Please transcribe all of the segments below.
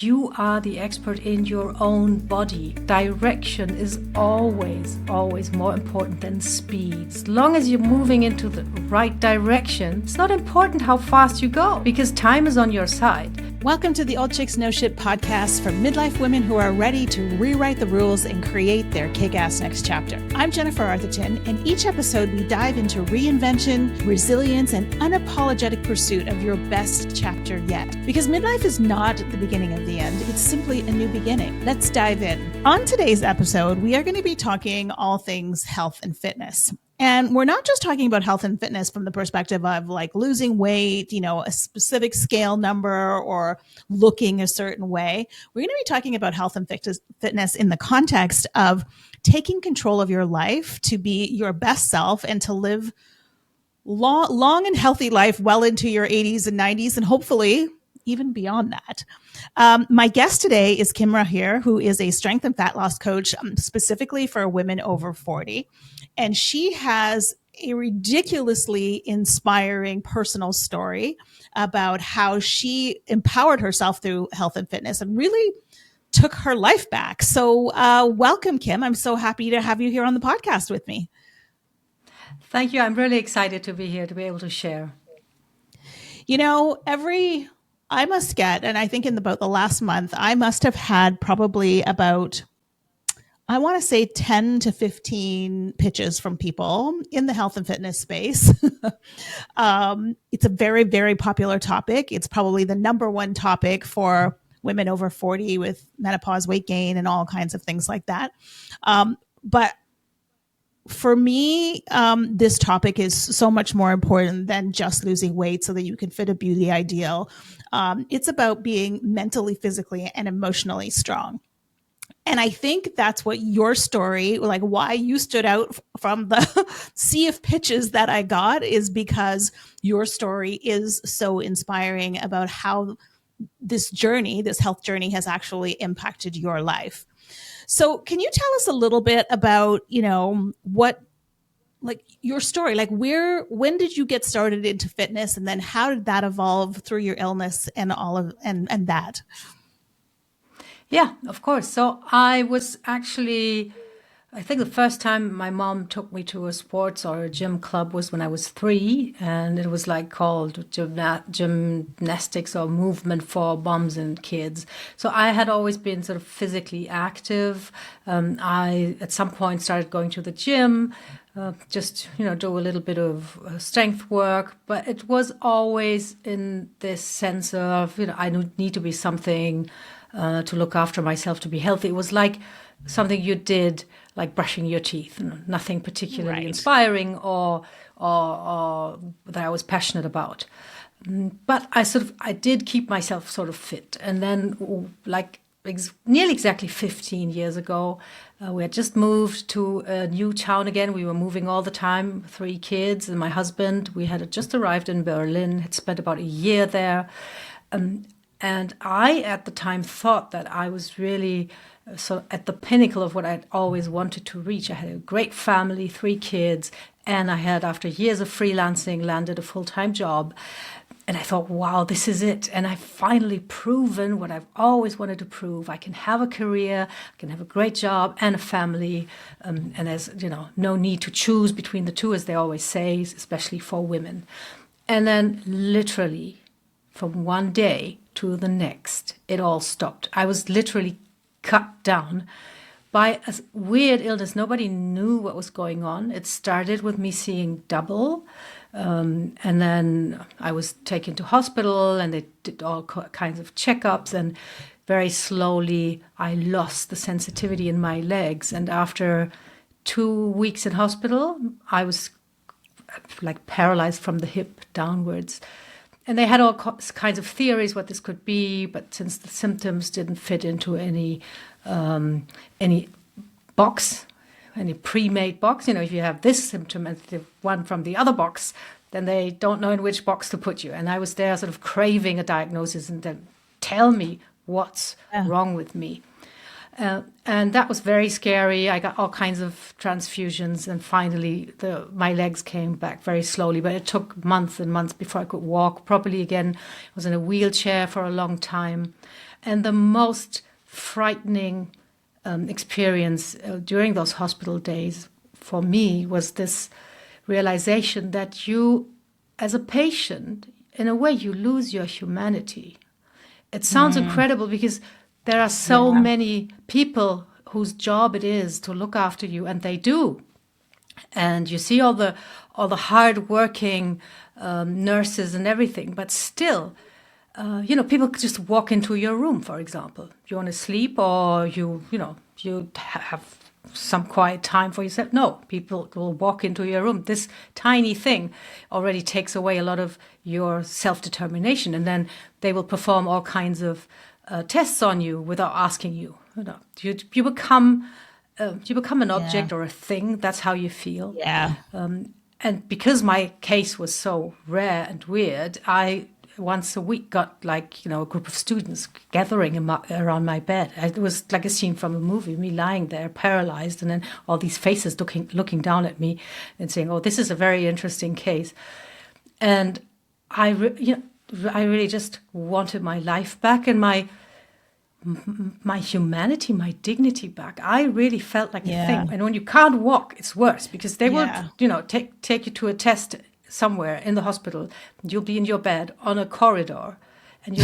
You are the expert in your own body. Direction is always, always more important than speed. As long as you're moving into the right direction, it's not important how fast you go because time is on your side. Welcome to the Old Chicks No Shit podcast for midlife women who are ready to rewrite the rules and create their kick-ass next chapter. I'm Jennifer Arthurton, and each episode we dive into reinvention, resilience, and unapologetic pursuit of your best chapter yet. Because midlife is not the beginning of the end, it's simply a new beginning. Let's dive in. On today's episode, we are going to be talking all things health and fitness. And we're not just talking about health and fitness from the perspective of like losing weight, a specific scale number or looking a certain way. We're going to be talking about health and fitness in the context of taking control of your life to be your best self and to live long and healthy life well into your 80s and 90s and hopefully even beyond that. My guest today is Kim Rahir, who is a strength and fat loss coach specifically for women over 40. And she has a ridiculously inspiring personal story about how she empowered herself through health and fitness and really took her life back. So welcome, Kim. I'm so happy to have you here on the podcast with me. Thank you. I'm really excited to be here to be able to share. I must get, and I think in about the last month, I must have had probably about, I want to say 10 to 15 pitches from people in the health and fitness space. It's a very, very popular topic. It's probably the number one topic for women over 40 with menopause, weight gain, and all kinds of things like that. But for me, this topic is so much more important than just losing weight so that you can fit a beauty ideal. It's about being mentally, physically, and emotionally strong. And I think that's what your story, like why you stood out from the sea of pitches that I got, is because your story is so inspiring about how this journey, this health journey, has actually impacted your life. So can you tell us a little bit about, what, like your story, like when did you get started into fitness, and then how did that evolve through your illness and all of, and that? Yeah, of course. So I was actually, I think the first time my mom took me to a sports or a gym club was when I was 3, and it was like called gymnastics or movement for moms and kids. So I had always been sort of physically active. I, at some point, started going to the gym, just, do a little bit of strength work. But it was always in this sense of, I need to be something to look after myself, to be healthy. It was like something you did, like brushing your teeth, nothing particularly inspiring or that I was passionate about. But I did keep myself sort of fit. And then nearly exactly 15 years ago, we had just moved to a new town again. We were moving all the time, 3 kids and my husband. We had just arrived in Berlin, had spent about a year there. And I, at the time, thought that I was really at the pinnacle of what I'd always wanted to reach. I had a great family, 3 kids, and I had, after years of freelancing, landed a full-time job. And I thought, wow, this is it. And I've finally proven what I've always wanted to prove. I can have a career, I can have a great job and a family. And there's, no need to choose between the two, as they always say, especially for women. And then literally from one day to the next, it all stopped. I was literally cut down by a weird illness. Nobody knew what was going on. It started with me seeing double. And then I was taken to hospital and they did all kinds of checkups. And very slowly, I lost the sensitivity in my legs. And after 2 weeks in hospital, I was like paralyzed from the hip downwards. And they had all kinds of theories what this could be, but since the symptoms didn't fit into any box, any pre-made box, if you have this symptom and the one from the other box, then they don't know in which box to put you. And I was there sort of craving a diagnosis and then tell me what's wrong with me. And that was very scary. I got all kinds of transfusions, and finally my legs came back very slowly. But it took months and months before I could walk properly again. I was in a wheelchair for a long time. And the most frightening experience during those hospital days for me was this realization that you, as a patient, in a way, you lose your humanity. It sounds incredible because there are so many people whose job it is to look after you, and they do. And you see all the hard-working nurses and everything, but still, people could just walk into your room, for example. You want to sleep, or you have some quiet time for yourself. No, people will walk into your room. This tiny thing already takes away a lot of your self-determination, and then they will perform all kinds of tests on you without asking you. You become an object or a thing. That's how you feel. Yeah. And because my case was so rare and weird, I once a week got a group of students gathering around my bed. It was like a scene from a movie, me lying there paralyzed, and then all these faces looking down at me and saying, "Oh, this is a very interesting case." And I really just wanted my life back and my humanity, my dignity back. I really felt like a thing. And when you can't walk, it's worse, because they will, take you to a test somewhere in the hospital. You'll be in your bed on a corridor, and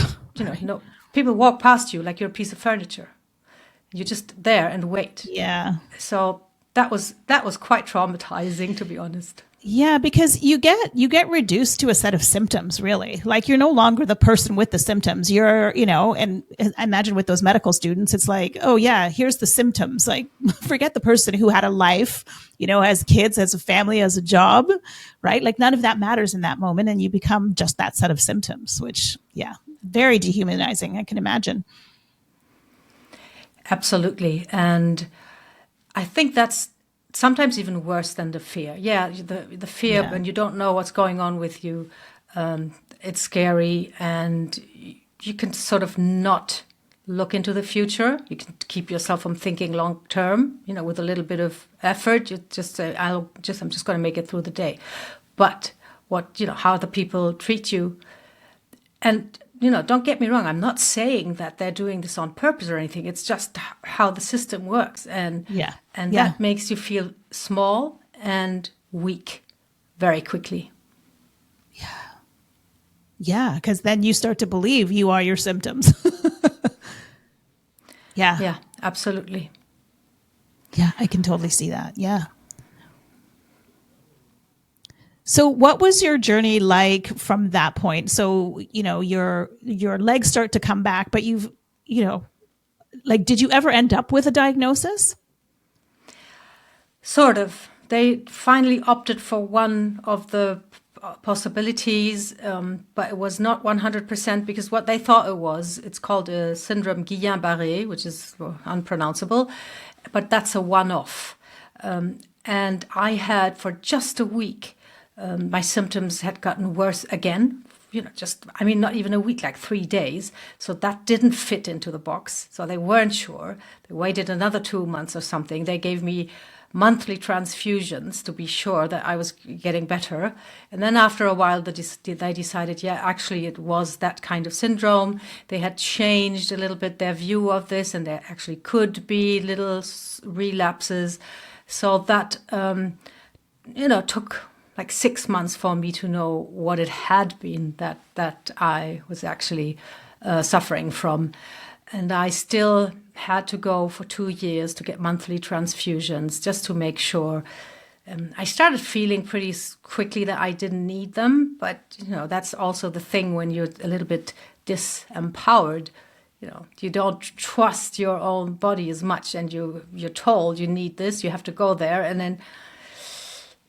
people walk past you like you're a piece of furniture. You're just there and wait. Yeah. So that was quite traumatizing, to be honest. Yeah, because you get reduced to a set of symptoms, really. Like, you're no longer the person with the symptoms. You're, and I imagine with those medical students, it's like, oh yeah, here's the symptoms. Like, forget the person who had a life, has kids, has a family, has a job, right? Like, none of that matters in that moment. And you become just that set of symptoms, which, very dehumanizing, I can imagine. Absolutely. And I think that's sometimes even worse than the fear. Yeah, the fear when you don't know what's going on with you, it's scary, and you can sort of not look into the future. You can keep yourself from thinking long term, with a little bit of effort. You just say, I'm just going to make it through the day. But how the people treat you, and don't get me wrong, I'm not saying that they're doing this on purpose or anything. It's just how the system works. And that makes you feel small and weak very quickly. Yeah, because then you start to believe you are your symptoms. Yeah, absolutely. Yeah, I can totally see that. Yeah. So what was your journey like from that point? So, your legs start to come back, but did you ever end up with a diagnosis? Sort of. They finally opted for one of the possibilities, but it was not 100%, because what they thought it's called a syndrome Guillain-Barré, which is unpronounceable, but that's a one-off. And I had, for just a week, my symptoms had gotten worse again, not even a week, like 3 days. So that didn't fit into the box. So they weren't sure. They waited another 2 months or something. They gave me monthly transfusions to be sure that I was getting better. And then after a while, they decided, actually, it was that kind of syndrome. They had changed a little bit their view of this, and there actually could be little relapses. So that, took like 6 months for me to know what it had been that I was actually suffering from. And I still had to go for 2 years to get monthly transfusions just to make sure. I started feeling pretty quickly that I didn't need them, but that's also the thing when you're a little bit disempowered. You don't trust your own body as much, and you're told you need this, you have to go there, and then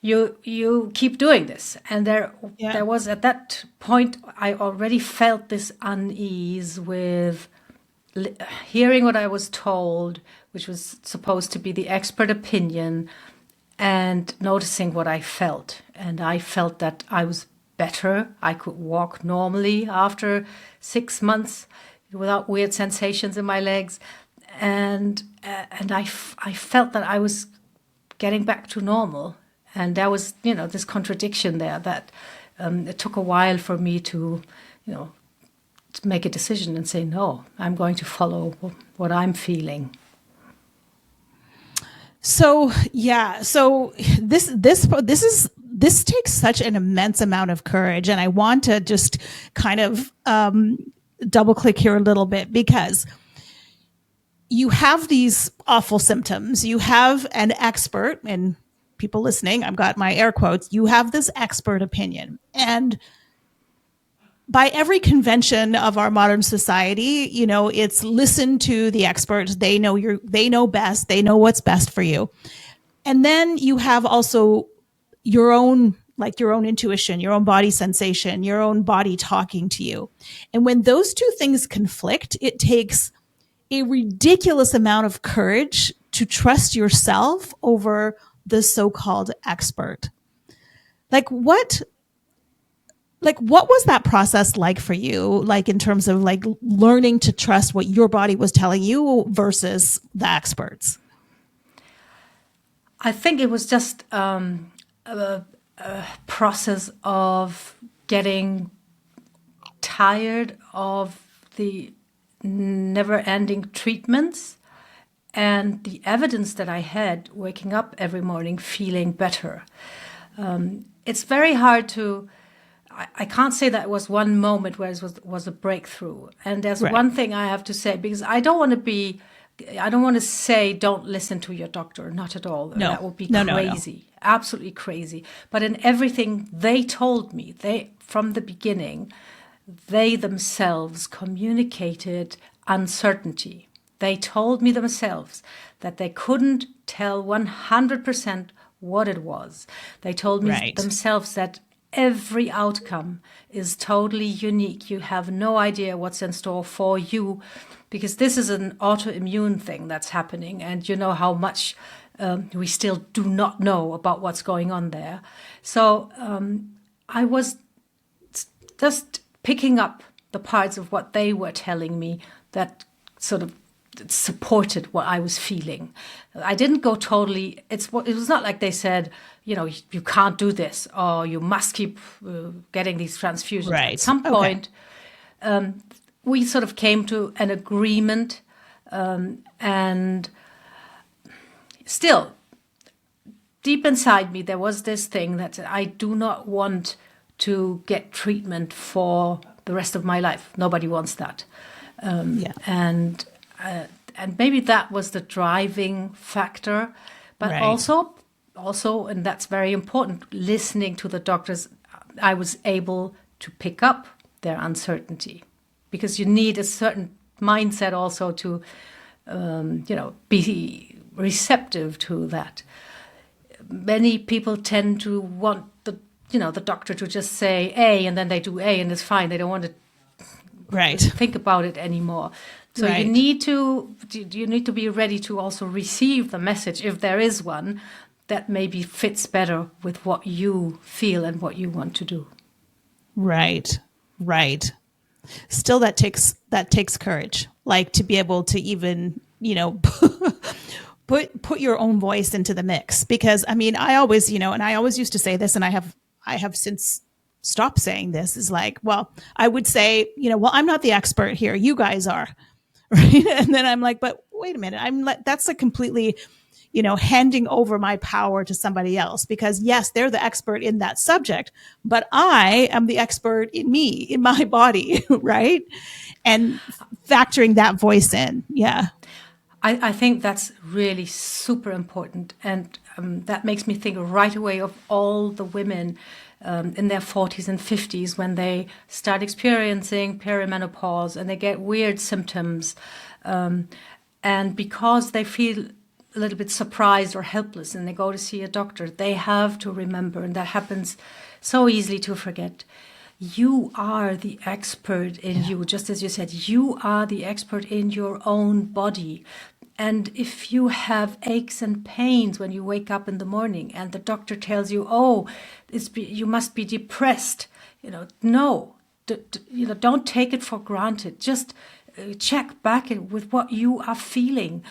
you keep doing this. And there was, at that point, I already felt this unease with hearing what I was told, which was supposed to be the expert opinion, and noticing what I felt. And I felt that I was better. I could walk normally after 6 months without weird sensations in my legs. And I felt that I was getting back to normal. And there was, this contradiction there that it took a while for me to, make a decision and say, no, I'm going to follow what I'm feeling. So this takes such an immense amount of courage, and I want to just kind of double click here a little bit, because you have these awful symptoms. You have an expert, and people listening, I've got my air quotes. You have this expert opinion, and by every convention of our modern society, it's listen to the experts. They know best. They know what's best for you. And then you have also your own intuition, your own body sensation, your own body talking to you. And when those two things conflict, it takes a ridiculous amount of courage to trust yourself over the so-called expert. What was that process like for you? Like, in terms of like learning to trust what your body was telling you versus the experts? I think it was just a process of getting tired of the never-ending treatments and the evidence that I had waking up every morning feeling better. It's very hard to... I can't say that it was one moment where it was a breakthrough. And there's one thing I have to say, because I don't want to say don't listen to your doctor, not at all. No. That would be crazy, absolutely crazy. But in everything they told me, from the beginning, they themselves communicated uncertainty. They told me themselves that they couldn't tell 100% what it was. They told me themselves that every outcome is totally unique. You have no idea what's in store for you, because this is an autoimmune thing that's happening. And you know how much we still do not know about what's going on there. So I was just picking up the parts of what they were telling me that sort of supported what I was feeling. I didn't go totally... It was not like they said, you can't do this, or you must keep getting these transfusions. Right. At some point, we sort of came to an agreement, and still, deep inside me, there was this thing that I do not want to get treatment for the rest of my life. Nobody wants that. And maybe that was the driving factor, but also, and that's very important, listening to the doctors, I was able to pick up their uncertainty, because you need a certain mindset also to, be receptive to that. Many people tend to want the doctor to just say A, and then they do A and it's fine. They don't want to think about it anymore. So you need to be ready to also receive the message, if there is one, that maybe fits better with what you feel and what you want to do. Right. Still, that takes courage, like to be able to even, put your own voice into the mix. Because I always, and I always used to say this, and I have since stopped saying this, is like, well, I would say, I'm not the expert here. You guys are. Right. And then I'm like, but wait a minute, that's a completely, handing over my power to somebody else, because yes, they're the expert in that subject, but I am the expert in me, in my body. Right. And factoring that voice in. Yeah. I think that's really super important. And that makes me think right away of all the women in their 40s and 50s when they start experiencing perimenopause and they get weird symptoms. And because they feel a little bit surprised or helpless and they go to see a doctor, they have to remember, and that happens so easily to forget, you are the expert in you. Just as you said, you are the expert in your own body. And if you have aches and pains when you wake up in the morning and the doctor tells you, you must be depressed, no, don't take it for granted. Just check back with what you are feeling.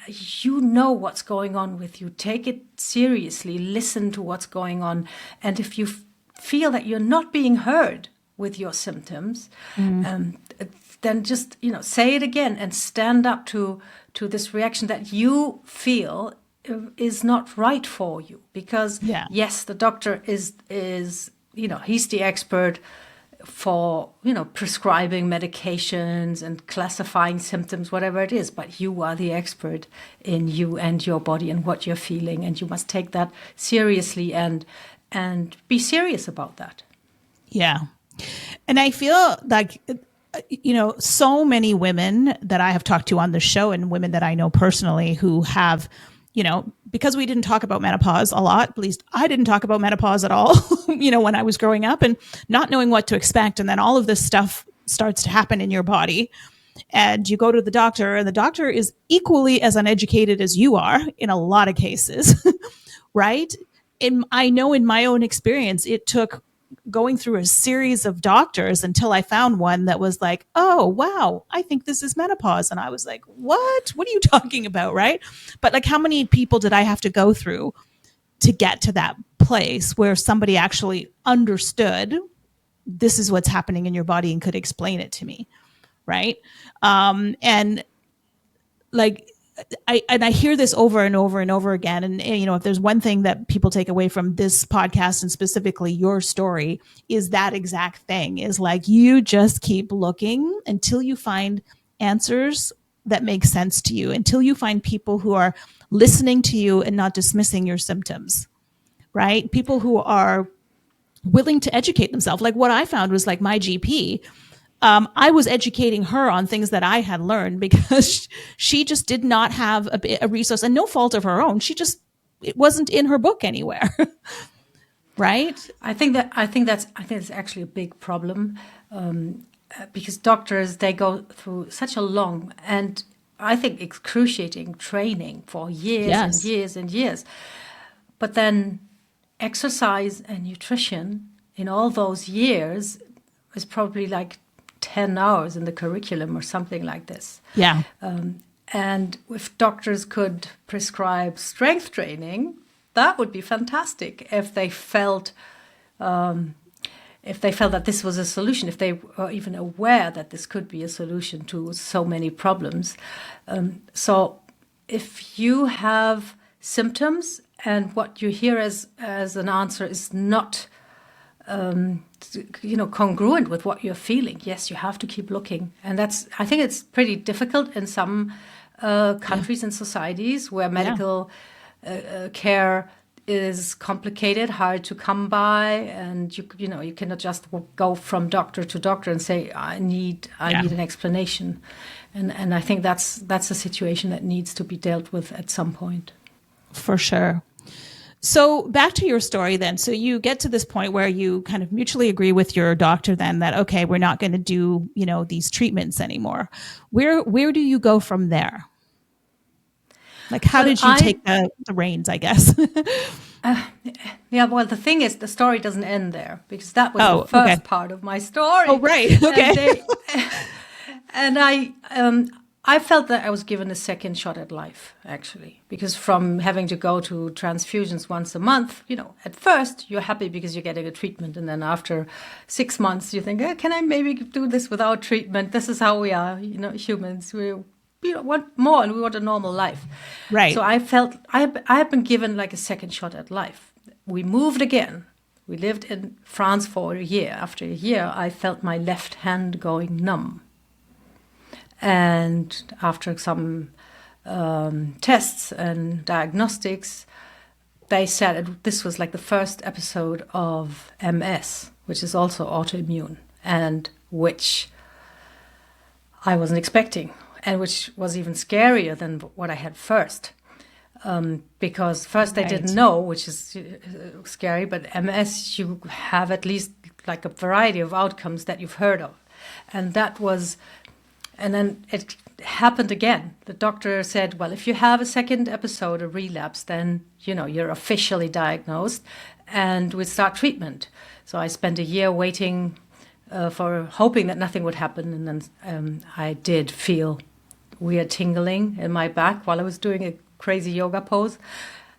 You know what's going on with you. Take it seriously. Listen to what's going on. And if you feel that you're not being heard, with your symptoms, then just, say it again and stand up to this reaction that you feel is not right for you. Because yes, the doctor is he's the expert for, prescribing medications and classifying symptoms, whatever it is, but you are the expert in you and your body and what you're feeling, and you must take that seriously and be serious about that. Yeah. And I feel like, so many women that I have talked to on the show and women that I know personally who have, because we didn't talk about menopause a lot, at least I didn't talk about menopause at all, when I was growing up, and not knowing what to expect. And then all of this stuff starts to happen in your body, and you go to the doctor, and the doctor is equally as uneducated as you are in a lot of cases, right? And I know in my own experience, it took going through a series of doctors until I found one that was like, oh, wow, I think this is menopause. And I was like, what are you talking about? Right. But like, how many people did I have to go through to get to that place where somebody actually understood this is what's happening in your body and could explain it to me? Right. And like, I hear this over and over and over again. And, if there's one thing that people take away from this podcast, and specifically your story, is that exact thing, is like, you just keep looking until you find answers that make sense to you, until you find people who are listening to you and not dismissing your symptoms, right? People who are willing to educate themselves. Like what I found was like my GP. I was educating her on things that I had learned because she just did not have a resource, and no fault of her own. It wasn't in her book anywhere. Right. I think that's actually a big problem, because doctors, they go through such a long and I think excruciating training for years and years and years. But then exercise and nutrition in all those years is probably like 10 hours in the curriculum or something like this. Yeah. And if doctors could prescribe strength training, that would be fantastic. If they felt that this was a solution, if they were even aware that this could be a solution to so many problems. So if you have symptoms and what you hear as an answer is not congruent with what you're feeling, yes, you have to keep looking. And I think it's pretty difficult in some countries and societies where medical care is complicated, hard to come by, and you cannot just go from doctor to doctor and say, I need an explanation. And I think that's a situation that needs to be dealt with at some point. For sure. So back to your story then. So you get to this point where you kind of mutually agree with your doctor then that, okay, we're not going to do, these treatments anymore. Where do you go from there? Like, how did you take the reins, I guess? Well, the thing is, the story doesn't end there, because that was the first part of my story. Oh, right. Okay. And I felt that I was given a second shot at life, actually, because from having to go to transfusions once a month, at first you're happy because you're getting a treatment. And then after 6 months, you think, can I maybe do this without treatment? This is how we are, humans. We want more and we want a normal life. Right. So I felt I had been given like a second shot at life. We moved again. We lived in France for a year. After a year, I felt my left hand going numb. And after some tests and diagnostics, they said this was like the first episode of MS, which is also autoimmune, and which I wasn't expecting, and which was even scarier than what I had first. Because first they didn't know, which is scary, but MS, you have at least like a variety of outcomes that you've heard of. And then it happened again. The doctor said, well, if you have a second episode, a relapse, then, you're officially diagnosed and we start treatment. So I spent a year waiting for hoping that nothing would happen. And then I did feel weird tingling in my back while I was doing a crazy yoga pose.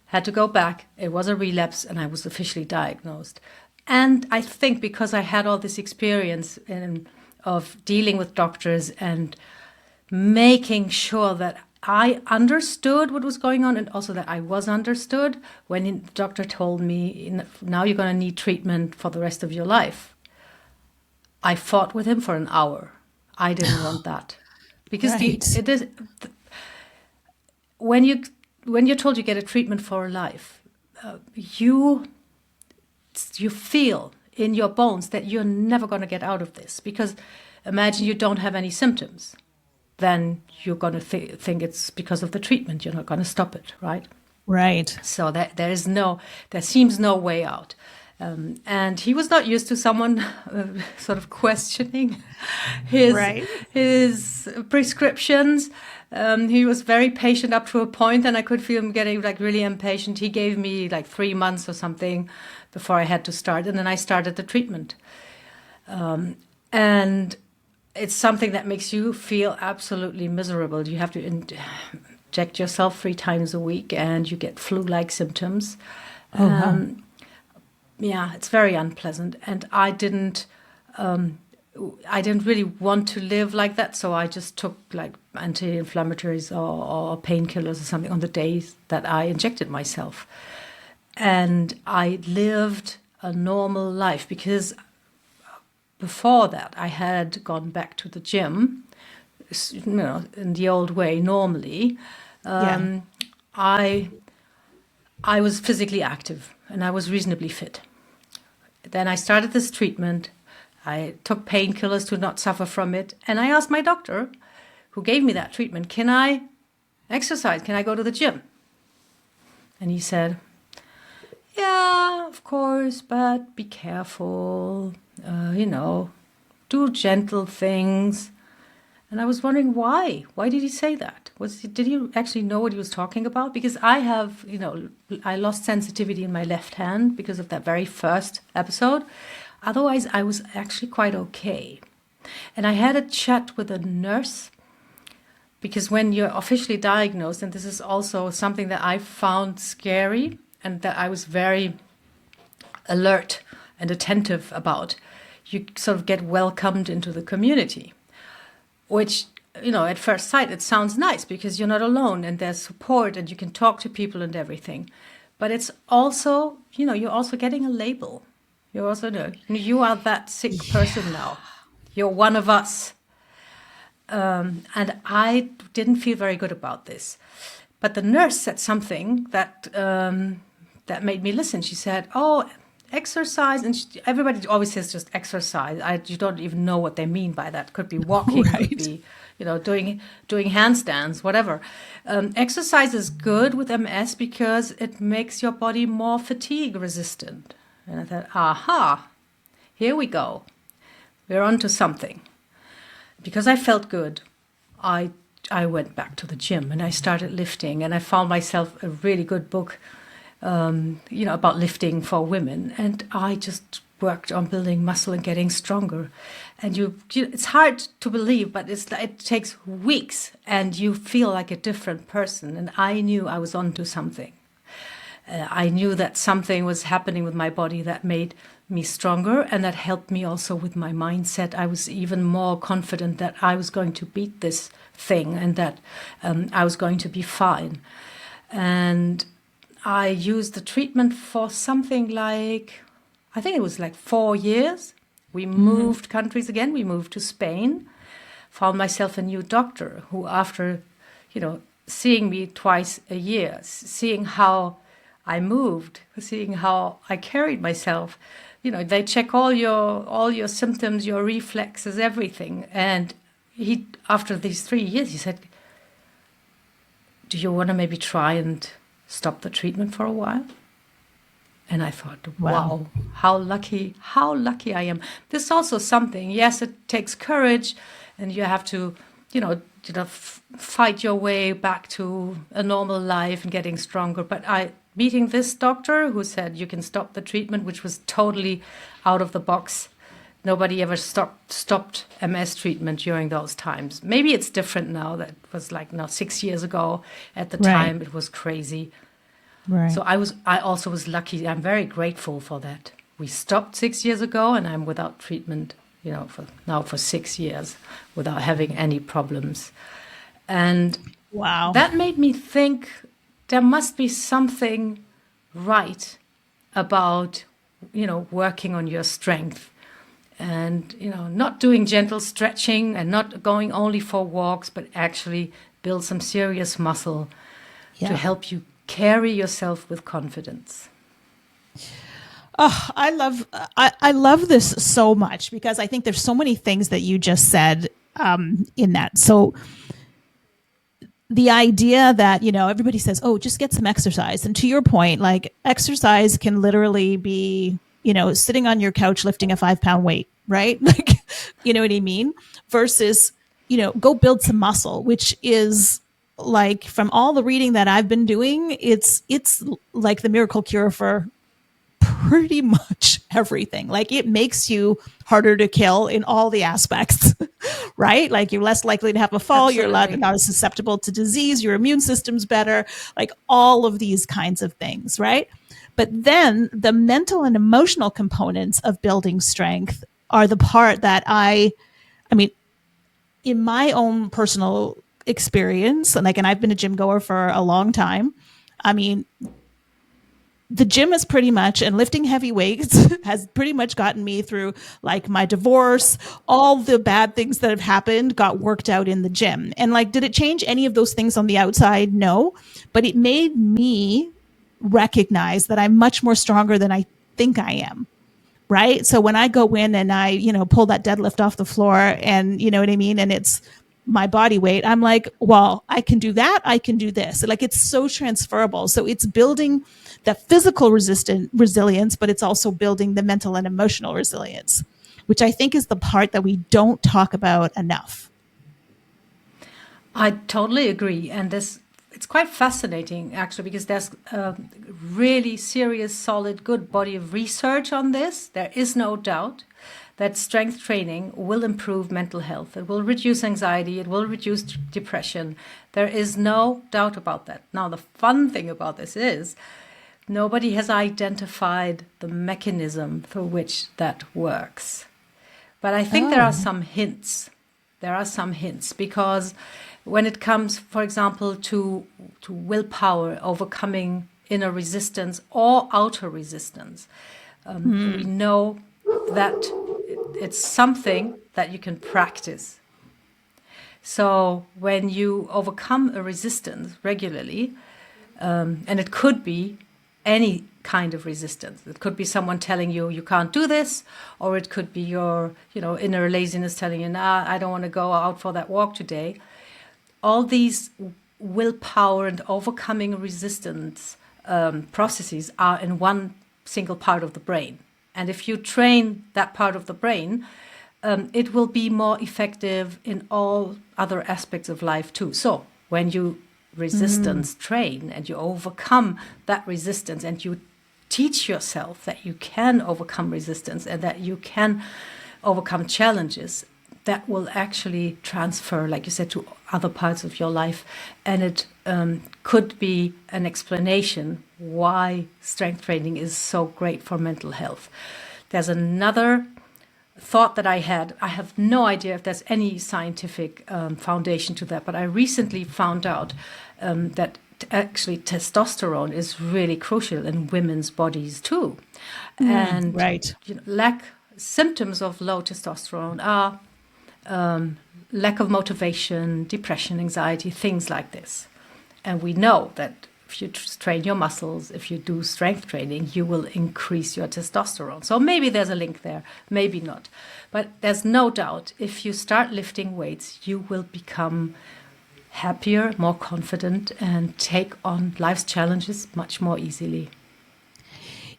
Had to go back. It was a relapse and I was officially diagnosed. And I think because I had all this experience of dealing with doctors and making sure that I understood what was going on and also that I was understood, when the doctor told me, now you're going to need treatment for the rest of your life, I fought with him for an hour. I didn't want that. Because when you're told you get a treatment for life, you feel in your bones that you're never going to get out of this. Because imagine you don't have any symptoms. Then you're going to think it's because of the treatment. You're not going to stop it, right? Right. So there seems no way out. And he was not used to someone sort of questioning his prescriptions. He was very patient up to a point, and I could feel him getting like really impatient. He gave me like 3 months or something before I had to start, and then I started the treatment. And it's something that makes you feel absolutely miserable. You have to inject yourself 3 times a week, and you get flu-like symptoms. Yeah, it's very unpleasant, and I didn't really want to live like that, so I just took like anti-inflammatories or painkillers or something on the days that I injected myself. And I lived a normal life because before that I had gone back to the gym, in the old way normally. I was physically active and I was reasonably fit. Then I started this treatment. I took painkillers to not suffer from it. And I asked my doctor, who gave me that treatment, can I exercise? Can I go to the gym? And he said, yeah, of course, but be careful, do gentle things. And I was wondering why. Why did he say that? Did he actually know what he was talking about? Because I have, I lost sensitivity in my left hand because of that very first episode. Otherwise, I was actually quite okay. And I had a chat with a nurse because when you're officially diagnosed, and this is also something that I found scary and that I was very alert and attentive about, you sort of get welcomed into the community. Which, at first sight, it sounds nice because you're not alone and there's support and you can talk to people and everything. But it's also, you're also getting a label. You're also, you are that sick person now. You're one of us. And I didn't feel very good about this. But the nurse said something that made me listen. She said, exercise, and everybody always says just exercise. You don't even know what they mean by that. Could be walking, right. Could be, doing handstands, whatever. Exercise is good with MS because it makes your body more fatigue resistant. And I thought, aha, here we go. We're onto something. Because I felt good, I went back to the gym and I started lifting, and I found myself a really good book about lifting for women. And I just worked on building muscle and getting stronger. And it's hard to believe, but it takes weeks and you feel like a different person. And I knew I was onto something. I knew that something was happening with my body that made me stronger and that helped me also with my mindset. I was even more confident that I was going to beat this thing and that I was going to be fine. And I used the treatment for something like, I think it was like 4 years. We moved countries again. We moved to Spain, found myself a new doctor who, after, seeing me twice a year, seeing how I moved, seeing how I carried myself, they check all your symptoms, your reflexes, everything. And he, after these 3 years, he said, do you want to maybe try and stop the treatment for a while? And I thought, wow, how lucky I am. This is also something, yes, it takes courage and you have to, fight your way back to a normal life and getting stronger. But meeting this doctor who said you can stop the treatment, which was totally out of the box. Nobody ever stopped MS treatment during those times. Maybe it's different now. That was 6 years ago. At the time, it was crazy. Right. So I also was lucky. I'm very grateful for that. We stopped 6 years ago, and I'm without treatment, for 6 years without having any problems. And Wow. that made me think there must be something right about, working on your strength and, not doing gentle stretching and not going only for walks, but actually build some serious muscle to help you carry yourself with confidence. Oh, I love this so much, because I think there's so many things that you just said in that. So the idea that, everybody says, oh, just get some exercise. And to your point, like, exercise can literally be, sitting on your couch lifting a 5-pound weight, right? Like, you know what I mean? Versus, go build some muscle, which is, like, from all the reading that I've been doing, it's like the miracle cure for pretty much everything. Like, it makes you harder to kill in all the aspects, right? Like, you're less likely to have a fall. Absolutely. You're not as susceptible to disease. Your immune system's better, like all of these kinds of things, right? But then the mental and emotional components of building strength are the part that I mean, in my own personal experience, and I've been a gym goer for a long time. I mean, the gym is pretty much, and lifting heavy weights has pretty much gotten me through, like, my divorce. All the bad things that have happened got worked out in the gym. And, like, did it change any of those things on the outside? No, but it made me recognize that I'm much more stronger than I think I am. Right. So when I go in and I, pull that deadlift off the floor, and you know what I mean? And it's my body weight, I'm like, well, I can do that. I can do this. Like, it's so transferable. So it's building that physical resilience, but it's also building the mental and emotional resilience, which I think is the part that we don't talk about enough. I totally agree. And it's quite fascinating, actually, because there's a really serious, solid, good body of research on this. There is no doubt that strength training will improve mental health. It will reduce anxiety. It will reduce depression. There is no doubt about that. Now, the fun thing about this is nobody has identified the mechanism through which that works. But I think there are some hints. There are some hints, because when it comes, for example, to willpower, overcoming inner resistance or outer resistance, we know that it's something that you can practice. So when you overcome a resistance regularly, and it could be any kind of resistance. It could be someone telling you you can't do this, or it could be your inner laziness telling you, I don't want to go out for that walk today. All these willpower and overcoming resistance processes are in one single part of the brain. And if you train that part of the brain, it will be more effective in all other aspects of life too. So when you resistance train and you overcome that resistance, and you teach yourself that you can overcome resistance and that you can overcome challenges, that will actually transfer, like you said, to other parts of your life. And it could be an explanation why strength training is so great for mental health. There's another thought that I had. I have no idea if there's any scientific foundation to that, but I recently found out that actually testosterone is really crucial in women's bodies too. And right. Symptoms of low testosterone are lack of motivation, depression, anxiety, things like this. And we know that if you train your muscles, if you do strength training, you will increase your testosterone. So maybe there's a link there, maybe not. But there's no doubt, if you start lifting weights, you will become happier, more confident, and take on life's challenges much more easily.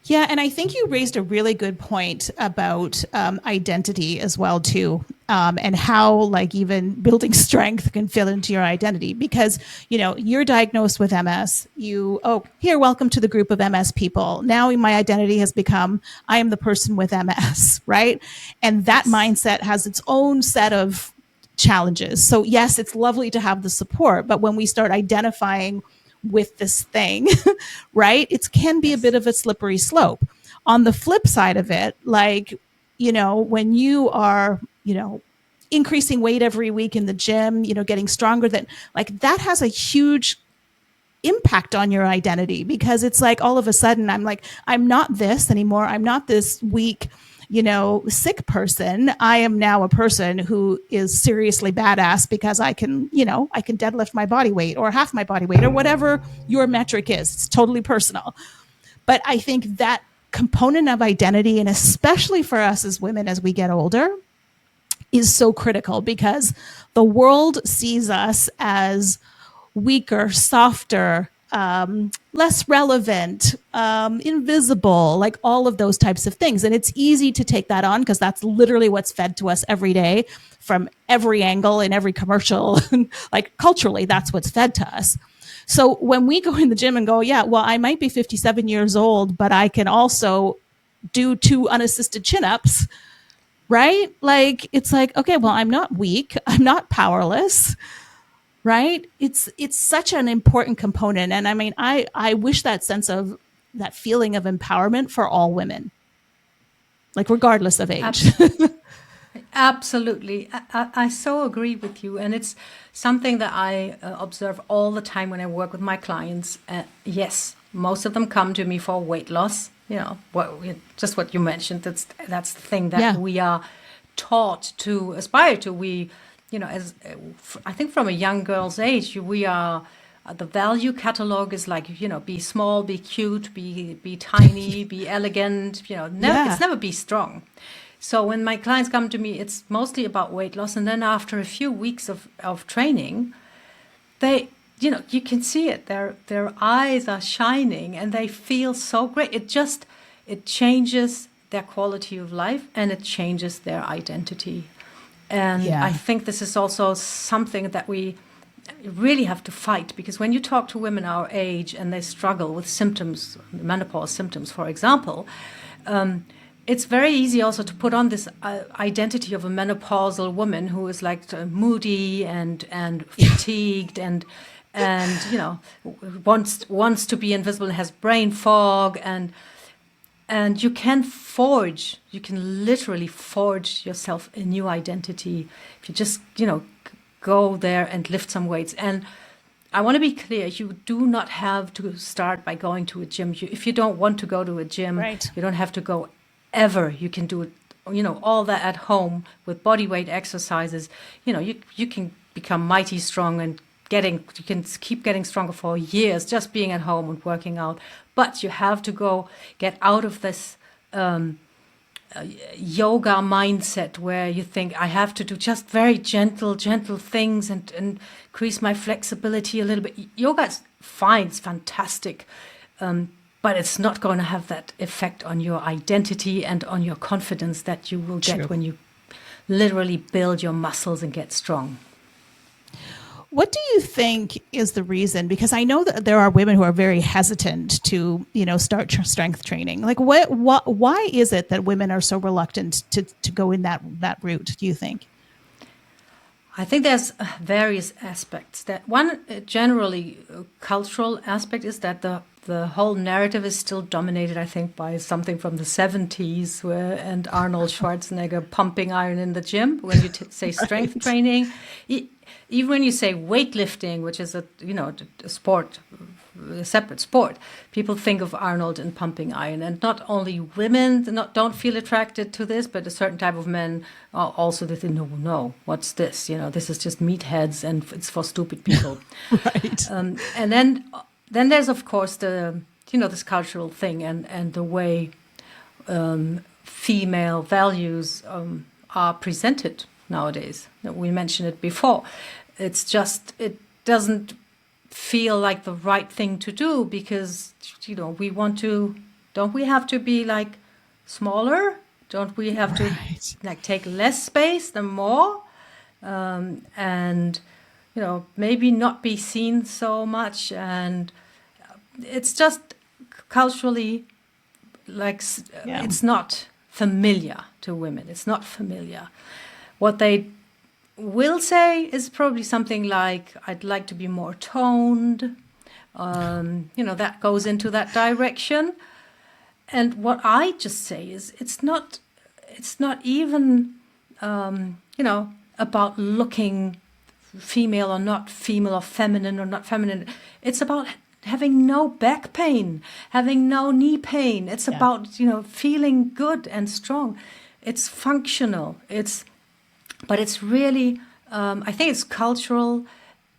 Yeah, and I think you raised a really good point about identity as well too, and how like even building strength can fit into your identity, because you're diagnosed with MS. Welcome to the group of MS people. Now my identity has become I am the person with MS, right? And that mindset has its own set of challenges. So yes, it's lovely to have the support, but when we start identifying with this thing, right, it can be a bit of a slippery slope. on the flip side of it, like, when you are, increasing weight every week in the gym, getting stronger, that has a huge impact on your identity, because it's like all of a sudden I'm not this anymore. I'm not this weak, sick person. I am now a person who is seriously badass because I can deadlift my body weight or half my body weight or whatever your metric is. It's totally personal. But I think that component of identity, and especially for us as women as we get older, is so critical, because the world sees us as weaker, softer, less relevant, invisible, like all of those types of things. And it's easy to take that on because that's literally what's fed to us every day from every angle in every commercial. Like culturally, that's what's fed to us. So when we go in the gym and go, yeah, well, I might be 57 years old, but I can also do 2 unassisted chin-ups, right? Like, it's like, okay, well, I'm not weak. I'm not powerless, right? It's such an important component. And I mean, I wish that feeling of empowerment for all women, like regardless of age. Absolutely. I so agree with you. And it's something that I observe all the time when I work with my clients. Yes, most of them come to me for weight loss. Just what you mentioned. That's the thing that we are taught to aspire to. We, as I think from a young girl's age, we are, the value catalog is like, be small, be cute, be tiny, be elegant, it's never be strong. So when my clients come to me, it's mostly about weight loss. And then after a few weeks of training, they, you can see it. Their eyes are shining and they feel so great. It changes their quality of life and it changes their identity. And I think this is also something that we really have to fight, because when you talk to women our age and they struggle with symptoms, menopause symptoms, for example, it's very easy also to put on this identity of a menopausal woman who is like moody and fatigued and wants to be invisible and has brain fog, and you can literally forge yourself a new identity if you just go there and lift some weights. And I want to be clear, you do not have to start by going to a gym. If you don't want to go to a gym, you don't have to go ever. You can do it, all that at home with body weight exercises. You can become mighty strong and you can keep getting stronger for years just being at home and working out. But you have to get out of this yoga mindset where you think I have to do just very gentle things and increase my flexibility a little bit. Yoga is fine, it's fantastic, but it's not going to have that effect on your identity and on your confidence that you will get when you literally build your muscles and get strong. What do you think is the reason? Because I know that there are women who are very hesitant to, start strength training. Like, why is it that women are so reluctant to go in that route, do you think? I think there's various aspects. That one generally cultural aspect is that the whole narrative is still dominated, I think, by something from the 70s and Arnold Schwarzenegger pumping iron in the gym. When you say strength training, even when you say weightlifting, which is a sport, a separate sport, people think of Arnold and pumping iron. And not only women don't feel attracted to this, but a certain type of men also they think, no, what's this? This is just meatheads and it's for stupid people. Right. And then there's, of course, this cultural thing and the way female values are presented nowadays. We mentioned it before. It's just, it doesn't feel like the right thing to do because, we want to, don't we have to be like smaller? Don't we have to like take less space than more? And, maybe not be seen so much. And it's just culturally like, it's not familiar to women. It's not familiar. What they will say is probably something like, I'd like to be more toned. That goes into that direction. And what I just say is, it's not even, about looking female or not female, or feminine or not feminine. It's about having no back pain, having no knee pain. It's about, feeling good and strong. It's functional. But it's really, I think it's cultural.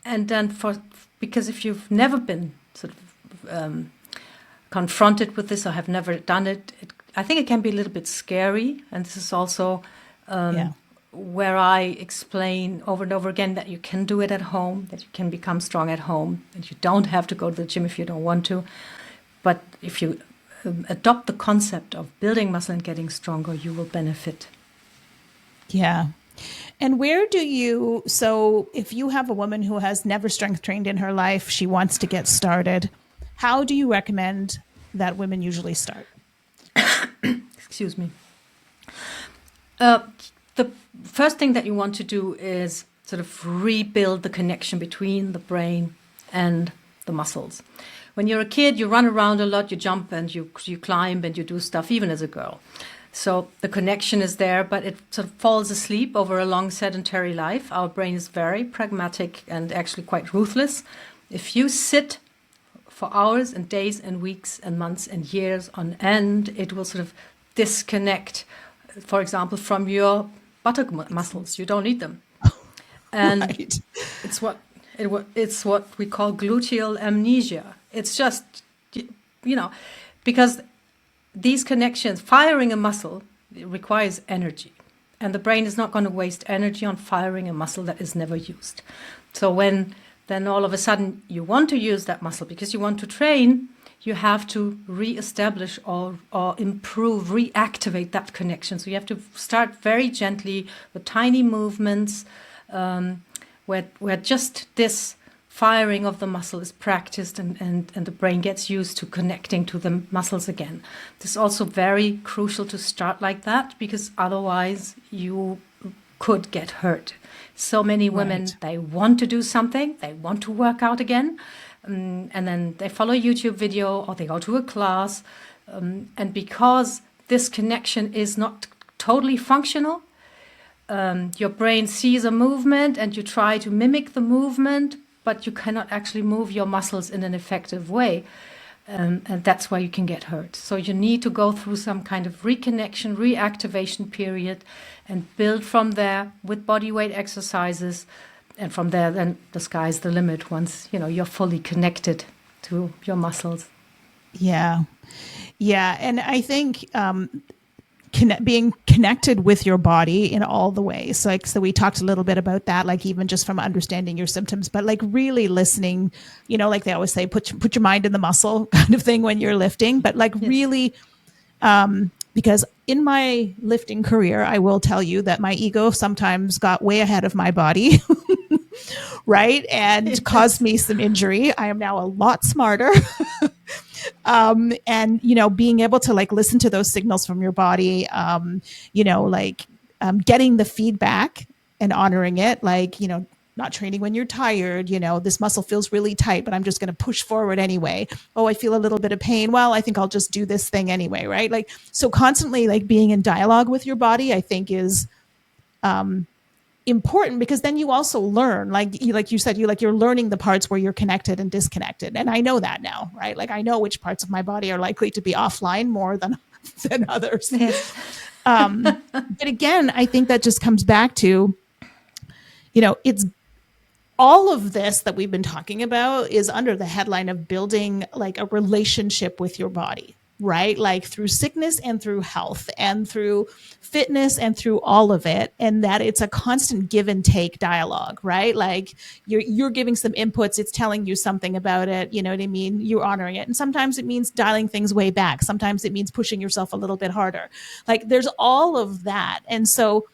And then because if you've never been sort of confronted with this or have never done it, I think it can be a little bit scary. And this is also where I explain over and over again that you can do it at home, that you can become strong at home, and you don't have to go to the gym if you don't want to. But if you adopt the concept of building muscle and getting stronger, you will benefit. Yeah. And so if you have a woman who has never strength trained in her life, she wants to get started, how do you recommend that women usually start? Excuse me. The first thing that you want to do is sort of rebuild the connection between the brain and the muscles. When you're a kid, you run around a lot, you jump and you climb and you do stuff, even as a girl. So the connection is there, but it sort of falls asleep over a long sedentary life. Our brain is very pragmatic and actually quite ruthless. If you sit for hours and days and weeks and months and years on end, it will sort of disconnect, for example, from your buttock muscles. You don't need them. And right. it's what we call gluteal amnesia. It's just, because these connections, firing a muscle, requires energy. And the brain is not going to waste energy on firing a muscle that is never used. So when then all of a sudden you want to use that muscle because you want to train, you have to reestablish or improve, reactivate that connection. So you have to start very gently with tiny movements where just this firing of the muscle is practiced and the brain gets used to connecting to the muscles again. This is also very crucial to start like that, because otherwise you could get hurt. So many women, Right. they want to do something, they want to work out again, and then they follow a YouTube video or they go to a class, and because this connection is not totally functional, your brain sees a movement and you try to mimic the movement, but you cannot actually move your muscles in an effective way. And that's why you can get hurt. So you need to go through some kind of reconnection, reactivation period, and build from there with body weight exercises. And from there, then the sky's the limit once, you're fully connected to your muscles. Yeah. Yeah. And I think being connected with your body in all the ways. So we talked a little bit about that, like even just from understanding your symptoms, but like really listening, like they always say, put your mind in the muscle kind of thing when you're lifting, but like Yes. really, because in my lifting career, I will tell you that my ego sometimes got way ahead of my body. Right. And caused me some injury. I am now a lot smarter. And, being able to like listen to those signals from your body, getting the feedback and honoring it, like, not training when you're tired, this muscle feels really tight, but I'm just going to push forward anyway. Oh, I feel a little bit of pain. Well, I think I'll just do this thing anyway. Right. Like, so constantly like being in dialogue with your body, I think is, important, because then you also learn, like you said, you're learning the parts where you're connected and disconnected. And I know that now, right? Like I know which parts of my body are likely to be offline more than others. Yes. But again, I think that just comes back to, it's all of this that we've been talking about is under the headline of building like a relationship with your body, right? Like through sickness and through health and through fitness and through all of it. And that it's a constant give and take dialogue, right? Like you're giving some inputs. It's telling you something about it. You know what I mean? You're honoring it. And sometimes it means dialing things way back. Sometimes it means pushing yourself a little bit harder. Like there's all of that. And so